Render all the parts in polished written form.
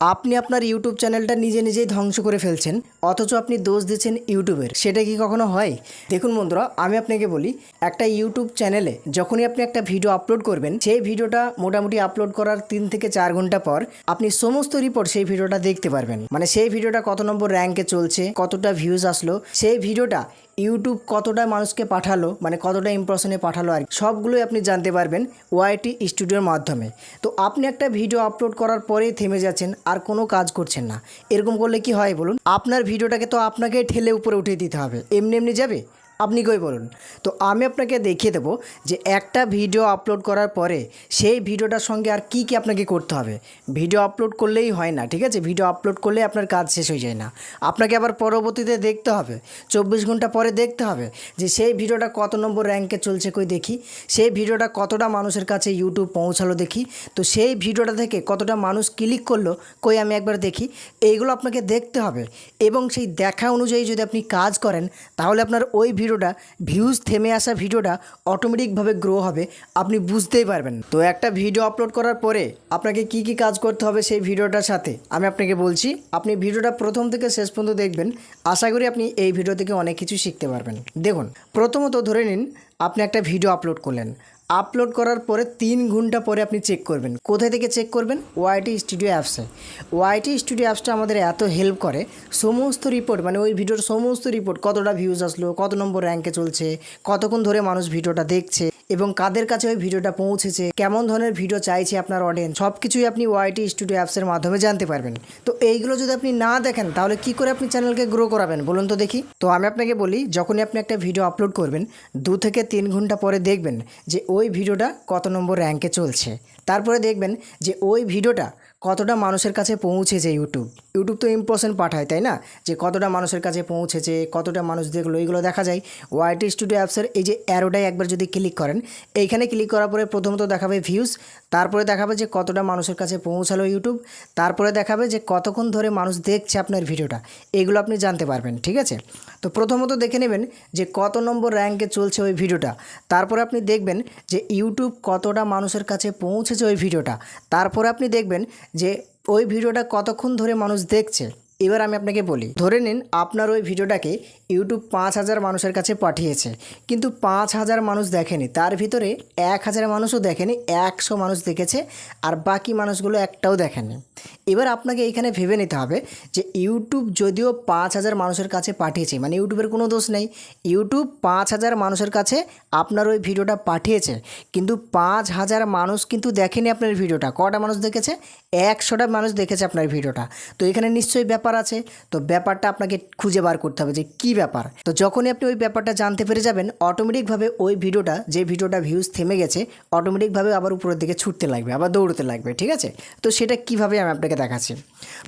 আপনি আপনার ইউটিউব চ্যানেলটা নিজে নিজেই ধ্বংস করে ফেলছেন, অথচ আপনি দোষ দিচ্ছেন ইউটিউবের। সেটা কি কখনো হয়? দেখুন বন্ধুরা, আমি আপনাকে বলি, একটা ইউটিউব চ্যানেলে যখনই আপনি একটা ভিডিও আপলোড করবেন, সেই ভিডিওটা মোটামুটি আপলোড করার 3 থেকে 4 ঘন্টা পর আপনি সমস্ত রিপোর্ট সেই ভিডিওটা দেখতে পারবেন। মানে সেই ভিডিওটা কত নম্বর র্যাঙ্কে চলছে, কতটা ভিউজ আসলো, সেই ভিডিওটা ইউটিউব কতটা মানুষকে পাঠালো, মানে কতটা ইমপ্রেশনে পাঠালো, আর সবগুলোই আপনি জানতে পারবেন ওয়াইটি স্টুডিওর মাধ্যমে। তো আপনি একটা ভিডিও আপলোড করার পরেই থেমে যাচ্ছেন, আর কোনো কাজ করছেন না। এরকম করলে কি হয় বলুন? আপনার ভিডিওটাকে তো আপনাকে ঠেলে উপরে উঠিয়ে দিতে হবে, এমনি এমনি যাবে? আপনি কই বলুন? তো আমি আপনাকে দেখিয়ে দেবো যে একটা ভিডিও আপলোড করার পরে সেই ভিডিওটার সঙ্গে আর কি আপনাকে করতে হবে। ভিডিও আপলোড করলেই হয় না, ঠিক আছে? ভিডিও আপলোড করলেই আপনার কাজ শেষ হয়ে যায় না। আপনাকে আবার পরবর্তীতে দেখতে হবে, 24 ঘন্টা পরে দেখতে হবে যে সেই ভিডিওটা কত নম্বর র্যাঙ্কে চলছে, কই দেখি। সেই ভিডিওটা কতটা মানুষের কাছে ইউটিউব পৌঁছালো দেখি। তো সেই ভিডিওটা থেকে কতটা মানুষ ক্লিক করলো, কই আমি একবার দেখি। এইগুলো আপনাকে দেখতে হবে, এবং সেই দেখা অনুযায়ী যদি আপনি কাজ করেন, তাহলে আপনার ওই ভিডিওটা, ভিউজ থেমে আসা ভিডিওটা অটোমেটিকভাবে গ্রো হবে, আপনি বুঝতেই পারবেন। তো একটা ভিডিও আপলোড করার পরে আপনাকে কি কি কাজ করতে হবে সেই ভিডিওটার সাথে আমি আপনাকে বলছি। আপনি ভিডিওটা প্রথম থেকে শেষ পর্যন্ত দেখবেন, আশা করি আপনি এই ভিডিও থেকে অনেক কিছু শিখতে পারবেন। দেখুন, প্রথমত ধরে নিন আপনি একটা ভিডিও আপলোড করলেন। আপলোড করার পরে 3 ঘন্টা পরে আপনি চেক করবেন। কোথায় থেকে চেক করবেন? ওয়াইটি স্টুডিও অ্যাপসে। ওয়াইটি স্টুডিও অ্যাপসটা আমাদের এত হেল্প করে, সমস্ত রিপোর্ট, মানে ওই ভিডিওর সমস্ত রিপোর্ট, কতটা ভিউজ আসলো, কত নম্বর র্যাঙ্কে চলছে, কতক্ষণ ধরে মানুষ ভিডিওটা দেখছে, এবং কাদের কাছে ওই ভিডিওটা পৌঁছেছে, কেমন ধরনের ভিডিও চাইছে আপনার অডিয়েন্স, সব কিছুই আপনি ওয়াইটি স্টুডিও অ্যাপসের মাধ্যমে জানতে পারবেন। তো এইগুলো যদি আপনি না দেখেন, তাহলে কি করে আপনি চ্যানেলকে গ্রো করাবেন বলুন তো দেখি? তো আমি আপনাকে বলি, যখনই আপনি একটা ভিডিও আপলোড করবেন, 2 থেকে 3 ঘন্টা পরে দেখবেন যে ওই ভিডিওটা কত নম্বর র্যাঙ্কে চলছে। তারপরে দেখবেন যে ওই ভিডিওটা কতটা মানুষের কাছে পৌঁছেছে। ইউটিউব তো ইমপ্রেশন পাঠায়, তাই না? যে কতটা মানুষের কাছে পৌঁছেছে, কতটা মানুষ দেখলো, এইগুলো দেখা যায় ওয়াইটি স্টুডিও অ্যাপসের এই যে অ্যারোটাই একবার যদি ক্লিক করেন, এইখানে ক্লিক করার পরে প্রথমত দেখাবে ভিউজ, তারপরে দেখাবে যে কতটা মানুষের কাছে পৌঁছালো ইউটিউব, তারপরে দেখাবে যে কতক্ষণ ধরে মানুষ দেখছে আপনার ভিডিওটা। এগুলো আপনি জানতে পারবেন, ঠিক আছে? তো প্রথমত দেখে নেবেন যে কত নম্বর র্যাঙ্কে চলছে ওই ভিডিওটা। তারপরে আপনি দেখবেন যে ইউটিউব কতটা মানুষের কাছে পৌঁছেছে ওই ভিডিওটা। তারপরে আপনি দেখবেন যে ওই ভিডিওটা কতক্ষণ ধরে মানুষ দেখছে। এবার আমি আপনাকে বলি, ধরে নিন আপনার ওই ভিডিওটাকে ইউটিউব 5000 মানুষের কাছে পাঠিয়েছে, কিন্তু 5000 মানুষ দেখেনি, তার ভিতরে 1000 মানুষও দেখেনি, 100 মানুষ দেখেছে, আর বাকি মানুষগুলো একটাও দেখেনি। এবার আপনাকে এইখানে ভেবে নিতে হবে যে ইউটিউব যদিও 5000 মানুষের কাছে পাঠিয়েছে, মানে ইউটিউবের কোনো দোষ নেই, ইউটিউব 5000 মানুষের কাছে আপনার ওই ভিডিওটা পাঠিয়েছে, কিন্তু 5000 মানুষ কিন্তু দেখেনি আপনার ভিডিওটা। কটা মানুষ দেখেছে? 100টা মানুষ দেখেছে আপনার ভিডিওটা। তো এখানে নিশ্চয়ই ব্যাপার আছে। তো ব্যাপারটা আপনাকে খুঁজে বার করতে হবে যে কী ব্যাপার। তো যখনই আপনি ওই ব্যাপারটা জানতে পেরে যাবেন, অটোমেটিকভাবে ওই ভিডিওটা, যে ভিডিওটা ভিউজ থেমে গেছে, অটোমেটিকভাবে আবার উপরের দিকে ছুটতে লাগবে, আবার দৌড়তে লাগবে, ঠিক আছে? তো সেটা কীভাবে আমি আপনাকে দেখাচ্ছি।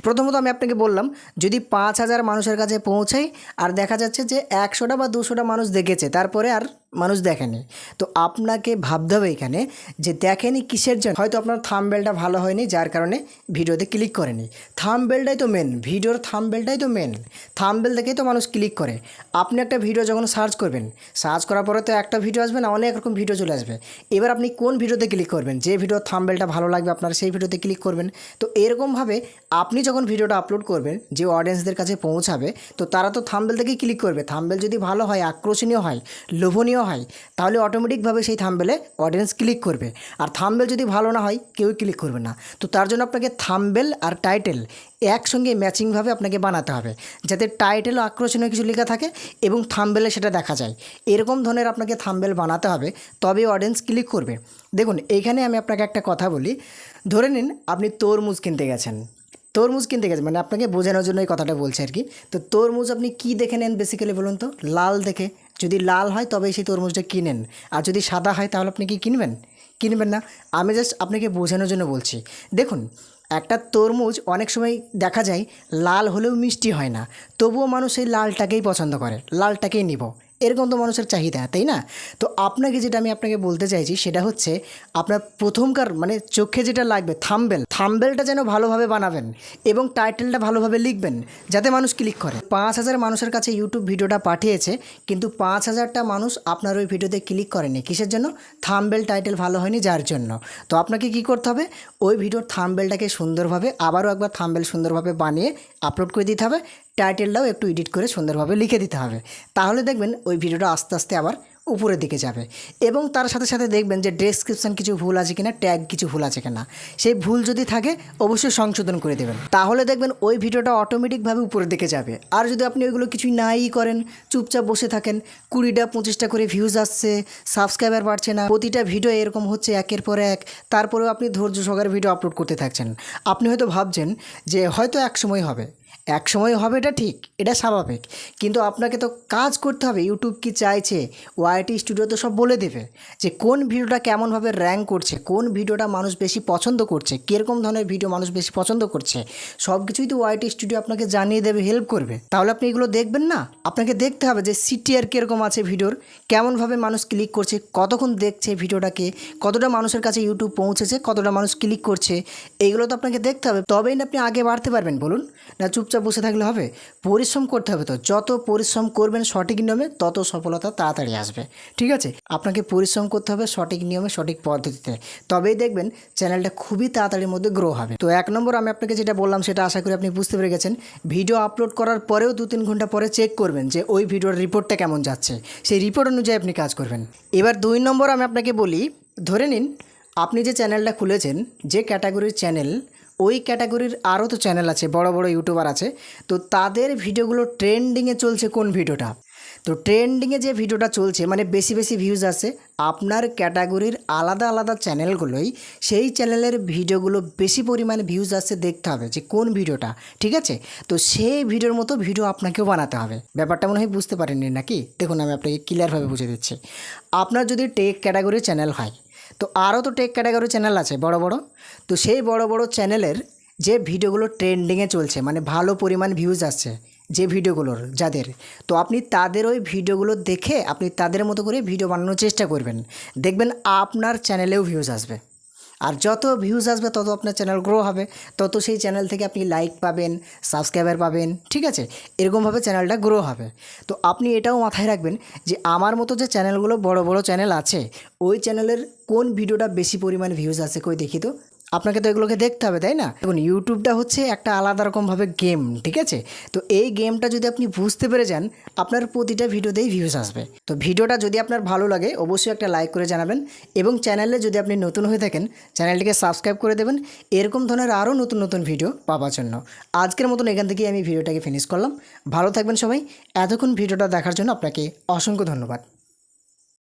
প্রথমত আমি আপনাকে বললাম, যদি 5000 মানুষের কাছে পৌঁছাই আর দেখা যাচ্ছে যে 100টা বা 200টা মানুষ দেখেছে, তারপরে আর মানুষ দেখেনি, তো আপনাকে ভাবতে হবে এখানে যে দেখেনি কিসের জন্য। হয়তো আপনার থাম্বনেলটা ভালো হয়নি, যার কারণে ভিডিওতে ক্লিক করেনি। থাম্বনেলটাই তো মেন, ভিডিওর থাম্বনেলটাই তো মেন। থাম্বনেল দেখেই তো মানুষ ক্লিক করে। আপনি একটা ভিডিও যখন সার্চ করবেন, সার্চ করার পরে তো একটা ভিডিও আসবে না, অনেক রকম ভিডিও চলে আসবে। এবার আপনি কোন ভিডিওতে ক্লিক করবেন? যে ভিডিওর থাম্বনেলটা ভালো লাগবে আপনার, সেই ভিডিওতে ক্লিক করবেন। তো এরকমভাবে আপনি যখন ভিডিওটা আপলোড করবেন, যে অডিয়েন্সদের কাছে পৌঁছাবে, তো তারা তো থাম্বনেল থেকেই ক্লিক করবে। থাম্বনেল যদি ভালো হয়, আকর্ষণীয় হয়, লোভনীয় হয়, তাহলে অটোমেটিকভাবে সেই থাম্বনেলে অডিয়েন্স ক্লিক করবে। আর থাম্বনেল যদি ভালো না হয়, কেউ ক্লিক করবে না। তো তার জন্য আপনাকে থাম্বনেল আর টাইটেল একসঙ্গে ম্যাচিংভাবে আপনাকে বানাতে হবে, যাতে টাইটেলও আকর্ষণীয় কিছু লেখা থাকে এবং থাম্বনেলে সেটা দেখা যায়। এরকম ধরনের আপনাকে থাম্বনেল বানাতে হবে, তবে অডিয়েন্স ক্লিক করবে। দেখুন, এইখানে আমি আপনাকে একটা কথা বলি। ধরে নিন আপনি তরমুজ কিনতে গেছেন, মানে আপনাকে বোঝানোর জন্য এই কথাটা বলছি আর কি। তো তরমুজ আপনি কি দেখে নেন বেসিক্যালি বলুন তো? লাল দেখে। যদি লাল হয় তবেই সেই তরমুজটা কিনেন, আর যদি সাদা হয় তাহলে আপনি কি কিনবেন না। আমি জাস্ট আপনাকে বোঝানোর জন্য বলছি। দেখুন, একটা তরমুজ অনেক সময় দেখা যায় লাল হলেও মিষ্টি হয় না, তবুও মানুষ এই লালটাকেই পছন্দ করে, লালটাকেই নিব, এরকম তো মানুষের চাহিদা, তাই না? তো আপনাকে যেটা আমি আপনাকে বলতে চাইছি সেটা হচ্ছে, আপনার প্রথমকার মানে চোখে যেটা লাগবে থাম্বনেলটা যেন ভালোভাবে বানাবেন এবং টাইটেলটা ভালোভাবে লিখবেন যাতে মানুষ ক্লিক করে। 5,000 মানুষের কাছে ইউটিউব ভিডিওটা পাঠিয়েছে, কিন্তু 5,000টা মানুষ আপনার ওই ভিডিওতে ক্লিক করেনি। কিসের জন্য? থাম্বনেল টাইটেল ভালো হয়নি যার জন্য। তো আপনাকে কি করতে হবে, ওই ভিডিওর থাম্বনেলটাকে সুন্দরভাবে আবারও একবার থাম্বনেল সুন্দরভাবে বানিয়ে আপলোড করে দিতে হবে, টাইটেলটাও একটু এডিট করে সুন্দরভাবে লিখে দিতে হবে। তাহলে দেখবেন ওই ভিডিওটা আস্তে আস্তে আবার উপরের দিকে যাবে। এবং তার সাথে সাথে দেখবেন যে ডেসক্রিপশন কিছু ভুল আছে কিনা, ট্যাগ কিছু ভুল আছে কিনা, সেই ভুল যদি থাকে অবশ্যই সংশোধন করে দেবেন। তাহলে দেখবেন ওই ভিডিওটা অটোমেটিকভাবে উপরের দিকে যাবে। আর যদি আপনি ওইগুলো কিছুই নাই করেন, চুপচাপ বসে থাকেন, 20টা 25টা করে ভিউজ আসছে, সাবস্ক্রাইবার বাড়ছে না, প্রতিটা ভিডিও এরকম হচ্ছে একের পর এক, তারপরেও আপনি ধৈর্য সহকারে ভিডিও আপলোড করতে থাকছেন, আপনি হয়তো ভাবছেন যে হয়তো এক সময় হবে, এক সময় হবে, এটা ঠিক, এটা স্বাভাবিক, কিন্তু আপনাকে তো কাজ করতে হবে। ইউটিউব কি চাইছে, ওয়াইটি স্টুডিও তো সব বলে দেবে যে কোন ভিডিওটা কেমনভাবে র্যাঙ্ক করছে, কোন ভিডিওটা মানুষ বেশি পছন্দ করছে, কীরকম ধরনের ভিডিও মানুষ বেশি পছন্দ করছে, সব কিছুই তো ওয়াইটি স্টুডিও আপনাকে জানিয়ে দেবে, হেল্প করবে। তাহলে আপনি এগুলো দেখবেন না, আপনাকে দেখতে হবে যে সিটিআর কীরকম আছে ভিডিওর, কেমনভাবে মানুষ ক্লিক করছে, কতক্ষণ দেখছে ভিডিওটাকে, কতটা মানুষের কাছে ইউটিউব পৌঁছেছে, কতটা মানুষ ক্লিক করছে, এইগুলো তো আপনাকে দেখতে হবে। তবেই না আপনি আগে বাড়তে পারবেন। বলুন না, চুপচাপ বসে থাকলে হবে? পরিশ্রম করতে হবে। তো যত পরিশ্রম করবেন সঠিক নিয়মে, তত সফলতা তাড়াতাড়ি আসবে। ঠিক আছে, আপনাকে পরিশ্রম করতে হবে সঠিক নিয়মে, সঠিক পদ্ধতিতে, তবেই দেখবেন চ্যানেলটা খুবই তাড়াতাড়ির মধ্যে গ্রো হবে। তো 1 নম্বর আমি আপনাকে যেটা বললাম সেটা আশা করি আপনি বুঝতে পেরে গেছেন। ভিডিও আপলোড করার পরেও 2-3 ঘন্টা পরে চেক করবেন যে ওই ভিডিওর রিপোর্টটা কেমন যাচ্ছে, সেই রিপোর্ট অনুযায়ী আপনি কাজ করবেন। এবার 2 নম্বর আমি আপনাকে বলি, ধরে নিন আপনি যে চ্যানেলটা খুলেছেন, যে ক্যাটাগরির চ্যানেল, ওই ক্যাটাগরির আরও তো চ্যানেল আছে, বড় বড় ইউটিউবার আছে, তো তাদের ভিডিওগুলো ট্রেন্ডিংয়ে চলছে কোন ভিডিওটা, তো ট্রেন্ডিংয়ে যে ভিডিওটা চলছে মানে বেশি বেশি ভিউজ আসে, আপনার ক্যাটাগরির আলাদা আলাদা চ্যানেলগুলোই সেই চ্যানেলের ভিডিওগুলো বেশি পরিমাণে ভিউজ আসছে দেখতে হবে যে কোন ভিডিওটা, ঠিক আছে? তো সেই ভিডিওর মতো ভিডিও আপনাকেও বানাতে হবে। ব্যাপারটা মনে হয় বুঝতে পারেননি নাকি? দেখুন আমি আপনাকে ক্লিয়ারভাবে বুঝিয়ে দিচ্ছি। আপনার যদি টেক ক্যাটাগরির চ্যানেল হয়, তো আরও তো টেক ক্যাটাগরি চ্যানেল আছে বড় বড়, তো সেই বড় বড় চ্যানেলের যে ভিডিওগুলো ট্রেন্ডিংয়ে চলছে মানে ভালো পরিমাণ ভিউজ আসছে যে ভিডিওগুলোর যাদের, তো আপনি তাদের ওই ভিডিওগুলো দেখে আপনি তাদের মতো করে ভিডিও বানানোর চেষ্টা করবেন, দেখবেন আপনার চ্যানেলেও ভিউজ আসবে। আর যত ভিউজ আসবে তত আপনার চ্যানেল গ্রো হবে, তত সেই চ্যানেল থেকে আপনি লাইক পাবেন, সাবস্ক্রাইবার পাবেন, ঠিক আছে? এরকমভাবে চ্যানেলটা গ্রো হবে। তো আপনি এটাও মাথায় রাখবেন যে আমার মতো যে চ্যানেলগুলো বড় বড় চ্যানেল আছে, ওই চ্যানেলের কোন ভিডিওটা বেশি পরিমাণ ভিউজ আছে কই দেখি তো। আপনাকে তো এগুলোকে দেখতে হবে, তাই না? দেখুন ইউটিউবটা হচ্ছে একটা আলাদা রকমভাবে গেম, ঠিক আছে? তো এই গেমটা যদি আপনি বুঝতে পেরে যান, আপনার প্রতিটা ভিডিওতেই ভিউজ আসবে। তো ভিডিওটা যদি আপনার ভালো লাগে অবশ্যই একটা লাইক করে জানাবেন, এবং চ্যানেলে যদি আপনি নতুন হয়ে থাকেন চ্যানেলটিকে সাবস্ক্রাইব করে দেবেন এরকম ধরনের আরও নতুন নতুন ভিডিও পাওয়ার জন্য। আজকের মতন এখান থেকেই আমি ভিডিওটাকে ফিনিশ করলাম। ভালো থাকবেন সবাই। এতক্ষণ ভিডিওটা দেখার জন্য আপনাকে অসংখ্য ধন্যবাদ।